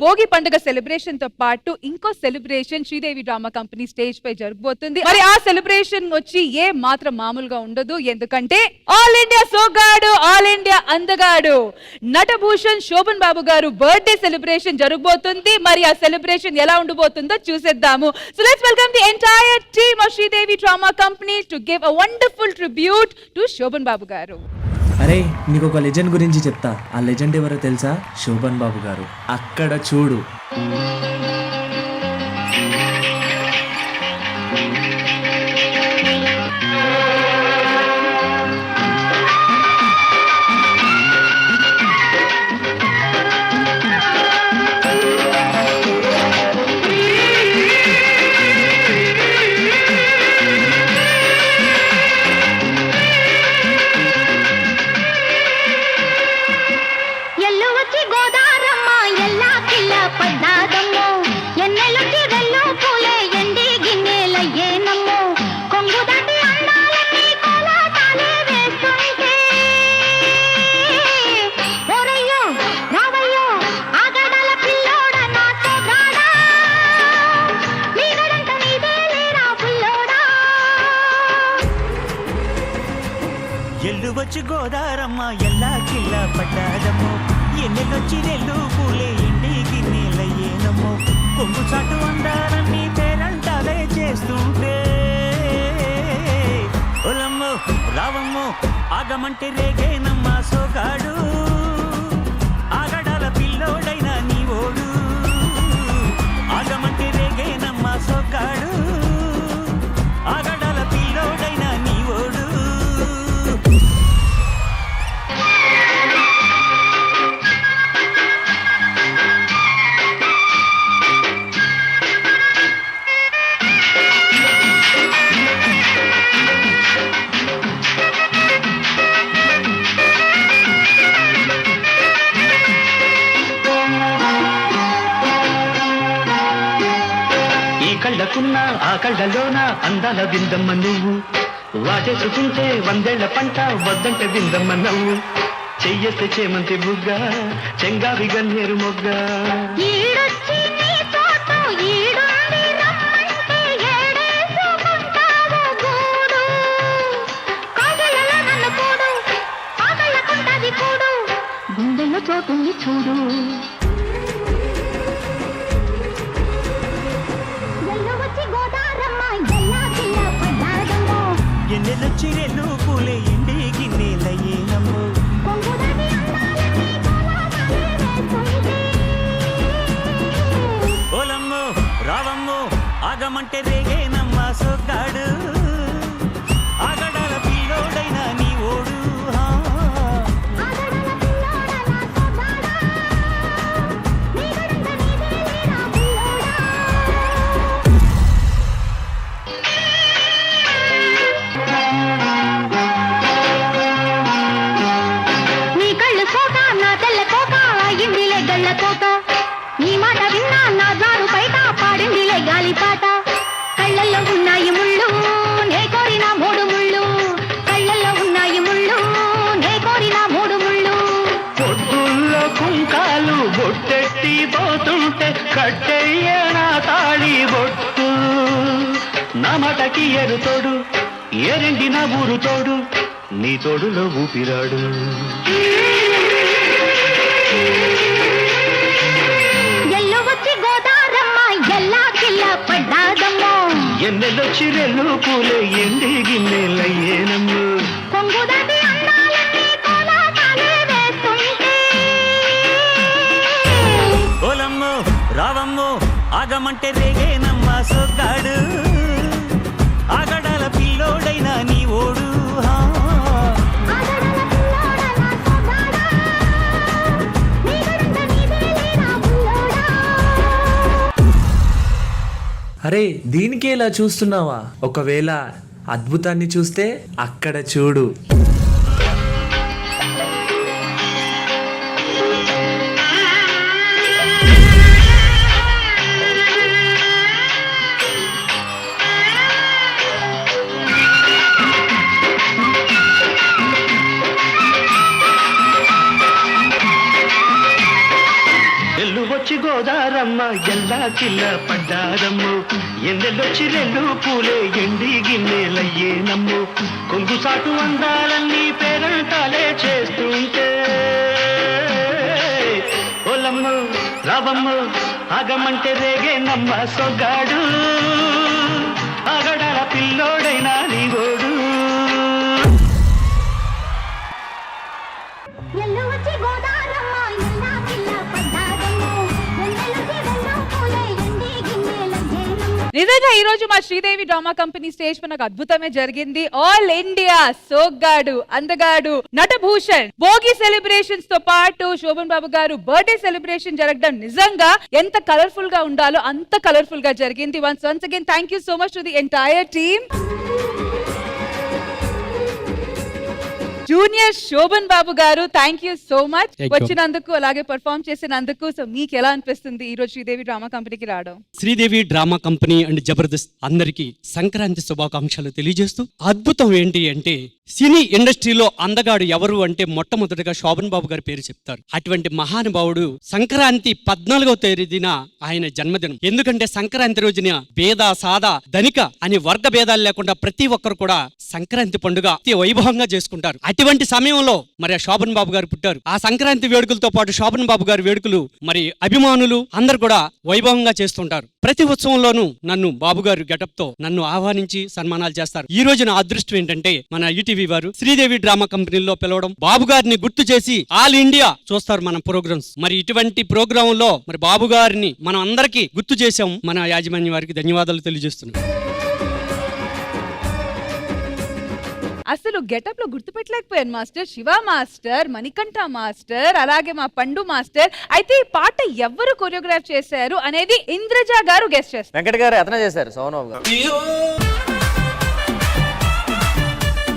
భోగి పండుగ సెలబ్రేషన్ తో పాటు ఇంకో celebration Sridevi drama company stage పై జరగబోతుంది. మరి ఆ సెలబ్రేషన్ వచ్చి ఏ మాత్రం మామూలుగా ఉండదు. ఎందుకంటే ఆల్ ఇండియా సోగాడు, ఆల్ ఇండియా అందగాడు నటభూషణ్ శోభన్ బాబు గారు బర్త్డే సెలబ్రేషన్ జరగబోతుంది. మరి ఆ సెలబ్రేషన్ ఎలా ఉండబోతుందో చూసేద్దాము. So let's welcome the entire team of Sridevi drama company to give a wonderful tribute to Shobhan Babu garu. అరే నీకు ఒక లెజెండ్ గురించి చెప్తా. ఆ లెజెండ్ ఎవరో తెలుసా? శోభన్ బాబు గారు. అక్కడ చూడు. ఎల్లువచ్చి గోదారమ్మ ఎల్లా కిల్ల పడ్డాదమ్మో, ఎన్నెలొచ్చి నెల్లు పూలే ఎండి గిన్నెలయ్యేనమ్మో, కొంగు చాటు అందాలన్నీ పేరంటాలే చేస్తుంటే ఒలమ్మో రావమ్మో ఆగమంటే రేగేనమ్మ సోగాడు, ఆగడాల పిల్లోడైన నీ ఓడు, ఆగమంటే రేగేనమ్మ సోగాడు, ఆగడాల పిల్లోడైన నీ ఓడు. కళ్ళకున్న ఆ కళ్ళలోన అందాల విందమ్మ నువ్వు, వాటేసుకుంటే వందేళ్ల పంట వద్దంటే విందమ్మ నవ్వు, చెయ్యేస్తే చేమంతి బుగ్గ చెంగావి గన్నేరు మొగ్గ. గుండెల్లో చోటుంది చూడు. ఎన్నెలొచ్చి నెల్లు పూలే ఎండి గిన్నెలయ్యేనమ్మో, ఓలమ్మో రావమ్మో ఆగమంటే రేగేనమ్మ సోగాడు, ఆగడాల పిల్లోడైన నీ ఓడు. నీ మాట విన్నా నా జారు బయట పాడిందిలే గాలిపాట, కళ్ళల్లో ఉన్నాయి ముళ్ళు నే కోరిన మూడు ముళ్ళు, కళ్ళల్లో ఉన్నాయి ముళ్ళు నే కోరిన మూడు ముళ్ళు. పొద్దుల్లో కుంకాలు బొట్టెట్టి పోతుంటే కట్టెయ్య నా తాళి బొట్టు, నా మాటకి ఎరుతోడు ఎరండి నా ఊరు తోడు, నీ తోడులో ఊపిరాడు. ఎన్నెలొచ్చి రెల్లు పూలే ఎండి గిన్నెలయ్యేనమ్మో, కొంగుదాటి అందాలన్నీ కోలాటాలే వేస్తుంటే ఓలమ్మో రావమ్మో ఆగమంటే రేగేనమ్మ సోగాడు, ఆగడాల పిల్లోడైన నీ ఓడు. అరే దీనికి ఇలా చూస్తున్నావా? ఒకవేళ అద్భుతాన్ని చూస్తే అక్కడ చూడు. ఎల్లు వచ్చి గోదా గోదారమ్మ ఎల్లా కిల్ల పడ్డారమ్ము ఎన్నెల్లొచ్చి రెండు పూలే ఎండి గిన్నెలయ్యేనమ్ము కొంగు సాటు అందాలన్నీ పేరంటాలే చేస్తుంటే ఓలమ్మ రావమ్మ ఆగమంటే రేగేనమ్మ సొగ్గాడు ఆగడాల పిల్లోడైనా నీవోడు ఎల్లు వచ్చి గోదారమ్మ ఎల్లా కిల్ల పడ్డారమ్మ ఎన్నెలకి వెన్నో పూలే ఎండి గిన్నెలయ్యేనమ్మ. నిజంగా ఈ రోజు మా శ్రీదేవి డ్రామా కంపెనీ స్టేజ్ పై నాకు అద్భుతమే జరిగింది. ఆల్ ఇండియా సోగ్గాడు అందగాడు నటభూషణ్ భోగి సెలబ్రేషన్స్ తో పాటు శోభన్ బాబు గారు బర్త్డే సెలబ్రేషన్ జరగడం నిజంగా ఎంత కలర్ఫుల్ గా ఉండాలో అంత కలర్ఫుల్ గా జరిగింది. Once again thank you so much to the entire team. Junior Shobhan Babu garu thank you so much వచ్చినందుకు అలాగే పర్ఫార్మ్ చేసినందుకు. సో మీకు ఎలా అనిపిస్తుంది ఈ రోజు శ్రీదేవి డ్రామా కంపెనీకి రావడం? Sridevi drama company and Jabardasth అందరికీ సంక్రాంతి శుభాకాంక్షలు తెలియజేస్తూ, అద్భుతం ఏంటి అంటే సినీ ఇండస్ట్రీలో అందగాడు ఎవరు అంటే మొట్టమొదటిగా శోభన్ బాబు గారి పేరు చెప్తారు. అటువంటి మహానుభావుడు సంక్రాంతి 14వ తేదీన ఆయన జన్మదినం. ఎందుకంటే సంక్రాంతి రోజున భేద సాదా ధనిక అని వర్గ భేదాలు లేకుండా ప్రతి ఒక్కరు కూడా సంక్రాంతి పండుగ అతి వైభవంగా చేసుకుంటారు. అటువంటి సమయంలో మరి శోభన్ బాబు గారు పుట్టారు. ఆ సంక్రాంతి వేడుకలతో పాటు శోభన్ బాబు గారి వేడుకలు మరి అభిమానులు అందరు కూడా వైభవంగా చేస్తుంటారు. ప్రతి ఉత్సవంలోనూ నన్ను బాబు గారు గెటప్ తో నన్ను ఆహ్వానించి సన్మానాలు చేస్తారు. ఈ రోజు నా అదృష్టం ఏంటంటే మన ఈటీవీ వారు శ్రీదేవి డ్రామా కంపెనీలో పిలవడం, బాబు గారిని గుర్తు చేసి ఆల్ ఇండియా చూస్తారు మన ప్రోగ్రామ్స్. మరి ఇటువంటి ప్రోగ్రామ్ లో మరి బాబు గారిని మనం అందరికీ గుర్తు చేశాం. మన యాజమాన్య వారికి ధన్యవాదాలు తెలియజేస్తున్నాం. అసలు గెటప్ లో గుర్తుపెట్టలేకపోయాను master. Shiva master, Manikanta master, అలాగే మా పండు మాస్టర్. అయితే ఈ పాట ఎవరు కొరియోగ్రాఫ్ చేశారు అనేది ఇంద్రజ గారు గెస్ట్ చేస్తారు. వెంకట గారు అతనే చేశారు, సోనబాబు గారు.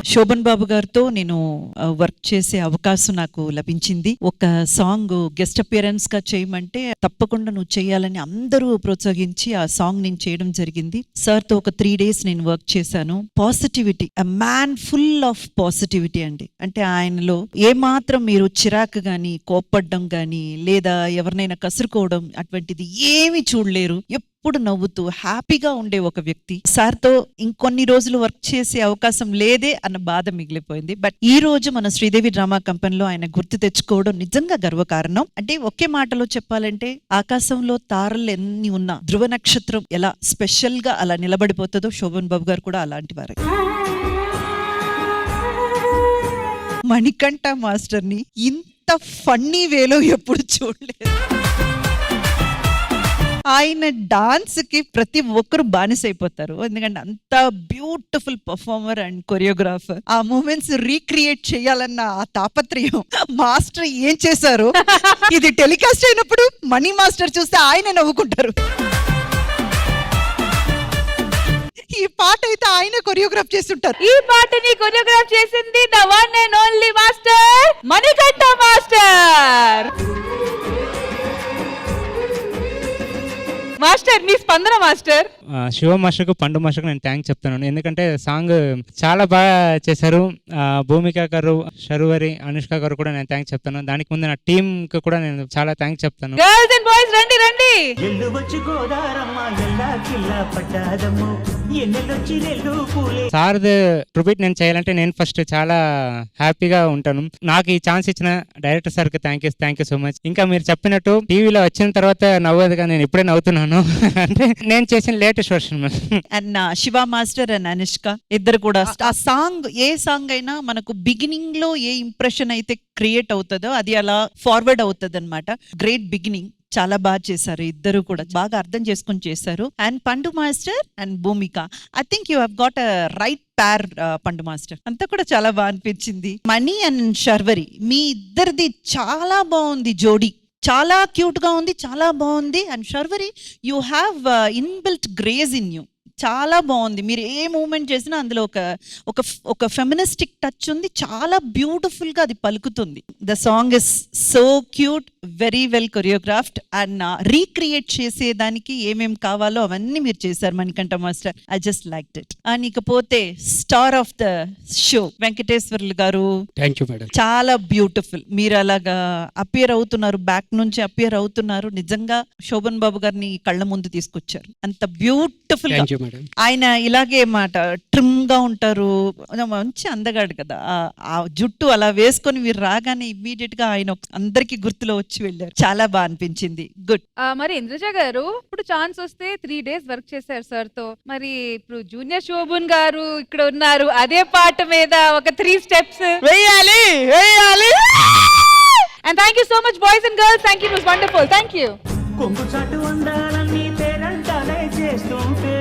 శోభన్ బాబు గారితో నేను వర్క్ చేసే అవకాశం నాకు లభించింది. ఒక సాంగ్ గెస్ట్ అపియరెన్స్ గా చేయమంటే తప్పకుండా నువ్వు చేయాలని అందరూ ప్రోత్సహించి ఆ సాంగ్ నేను చేయడం జరిగింది. సార్ తో ఒక 3 days నేను వర్క్ చేశాను. Positivity, a man full of positivity అండి. అంటే ఆయనలో ఏమాత్రం మీరు చిరాకు గాని, కోప్పడ్డం గాని, లేదా ఎవరినైనా కసురుకోవడం అటువంటిది ఏమీ చూడలేరు. ఎప్పుడు నవ్వుతూ హ్యాపీగా ఉండే ఒక వ్యక్తి. సార్ తో ఇంకొన్ని రోజులు వర్క్ చేసే అవకాశం లేదే అన్న బాధ మిగిలిపోయింది. బట్ ఈ రోజు మన శ్రీదేవి డ్రామా కంపెనీలో ఆయన గుర్తు తెచ్చుకోవడం నిజంగా గర్వకారణం. అంటే ఒకే మాటలో చెప్పాలంటే ఆకాశంలో తారలు ఎన్ని ఉన్నా ధ్రువ నక్షత్రం ఎలా స్పెషల్ గా అలా నిలబడిపోతుందో శోభన్ బాబు గారు కూడా అలాంటి వారే. మణికంఠ మాస్టర్ ని ఇంత ఫన్నీ వేలో ఎప్పుడు చూడలేదు. ఆయన డాన్స్ కి ప్రతి ఒక్కరు బానిసైపోతారు. ఎందుకంటే అంత బ్యూటిఫుల్ పర్ఫార్మర్ అండ్ కొరియోగ్రాఫర్. ఆ మూమెంట్స్ రీక్రియేట్ చేయాలన్న ఆ తాపత్రయం మాస్టర్ ఏం చేశారు. ఇది టెలికాస్ట్ అయినప్పుడు మణి మాస్టర్ చూస్తే ఆయన నవ్వుకుంటారు. ఈ పాట అయితే ఆయన కొరియోగ్రాఫ్ చేస్తుంటారు. ఈ పాటని కొరియోగ్రాఫ్ చేసింది the one and only master Manikanta master. Master మీ స్పందన మాస్టర్. శివ మాస్టర్కు, పండు మాస్టర్కు నేను థ్యాంక్స్ చెప్తున్నాను. ఎందుకంటే సాంగ్ చాలా బాగా చేశారు. భూమిక గారు, శరువరి, అనుష్క గారు కూడా నేను థ్యాంక్స్ చెప్తాను. దానికి ముందు నా టీమ్ కి కూడా నేను చాలా థ్యాంక్స్ చెప్తాను. గర్ల్స్ అండ్ బాయ్స్ రండి రండి. ఎల్లు వచ్చి గోదారమ్మ ఎల్లా కిల్ల పడ్డారమ్ము ఎన్నెల్లొచ్చి రెండు పూలే. సార్ ట్రిబ్యూట్ నేను చేయాలంటే నేను ఫస్ట్ చాలా హ్యాపీగా ఉంటాను. నాకు ఈ ఛాన్స్ ఇచ్చిన డైరెక్టర్ సార్ కి థ్యాంక్ యూ సో మచ్. ఇంకా మీరు చెప్పినట్టు టీవీలో వచ్చిన తర్వాత నవ్వదుగా, నేను ఇప్పుడే నవ్వుతున్నాను. అంటే నేను చేసిన latest version. And Shiva master and Anushka ఇద్దరు కూడా ఆ సాంగ్, ఏ సాంగ్ అయినా మనకు బిగినింగ్ లో ఏ ఇంప్రెషన్ అయితే క్రియేట్ అవుతుందో అది అలా ఫార్వర్డ్ అవుతుంది అనమాట. Great beginning. చాలా బాగా చేశారు ఇద్దరు కూడా, బాగా అర్థం చేసుకుని చేశారు. And Pandu master and Bhumika, I think you have got a right pair. Pandu master అంతా కూడా చాలా బాగా అనిపించింది. మణి అండ్ శర్వరి మీ ఇద్దరిది చాలా బాగుంది జోడీ. చాలా క్యూట్ గా ఉంది, చాలా బాగుంది. And Sharvari you have inbuilt grace in you. చాలా బాగుంది. మీరు ఏ మూమెంట్ చేసినా అందులో ఒక ఒక ఫెమినిస్టిక్ టచ్ ఉంది. చాలా బ్యూటిఫుల్ గా అది పలుకుతుంది. The song is so cute, very well choreographed and recreate చేసేదానికి ఏమేం కావాలో అవన్నీ మీరు చేశారు Manikanta master. I just liked it. And ఇకపోతే star of the show Venkateswarlu garu, thank you madam. చాలా బ్యూటిఫుల్. మీరు అలాగా అపియర్ అవుతున్నారు, బ్యాక్ నుంచి అపియర్ అవుతున్నారు. నిజంగా శోభన్ బాబు గారిని కళ్ళ ముందు తీసుకొచ్చారు. అంత బ్యూటిఫుల్. Thank you madam. ఆయన ఇలాగే మాట ట్రిమ్ గా ఉంటారు, మంచి అందగాడు కదా. ఆ జుట్టు అలా వేసుకొని మీరు రాగానే ఇమ్మీడియట్ గా ఆయన అందరికి గుర్తులో వచ్చి వెళ్ళారు. చాలా బాగా అనిపించింది. గుడ్. మరి ఇంద్రజ గారు ఇప్పుడు ఛాన్స్ వస్తే 3 days వర్క్ చేశారు సార్ తో. మరి ఇప్పుడు జూనియర్ శోభన్ గారు ఇక్కడ ఉన్నారు, అదే పాట మీద ఒక 3 steps వేయాలి. And thank you so much boys and girls. Thank you, it was wonderful. Thank you. కొంగు చాటు అందాలన్నీ పేరంటాలే చేస్తుంటే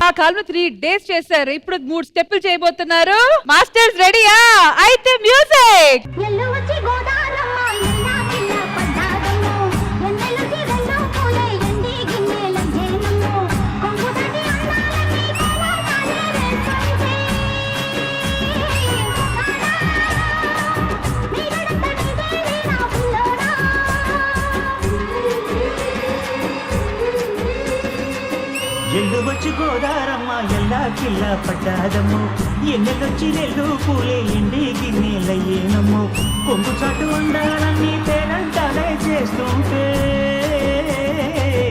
ఆ కాలంలో 3 days చేశారు, ఇప్పుడు 3 steps చేయబోతున్నారు. మాస్టర్స్ రెడీయా? అయితే మ్యూజిక్. ఎల్లు వచ్చి గోదారమ్మ ఎల్లా పిల్ల పడ్డాదమ్మో ఎన్నెలుకి వెన్నో పూలే ఎండి గిన్నెల జేనమ్మో కొంగు తటి అందాలన్నీ కోలాటాలే వేస్తుంటే నీడడంత నీదేలే నా పిల్లోడా. ఎల్లు వచ్చి గోదారమ్మ ఎల్లా కిల్ల పడ్డాదమ్మో ఎన్నెలొచ్చి నెల్లు పూలే ఎండి గిన్నెలయ్యేనమ్మో కొంగు చాటు అందాలన్నీ పేరంటాలే చేస్తుంటే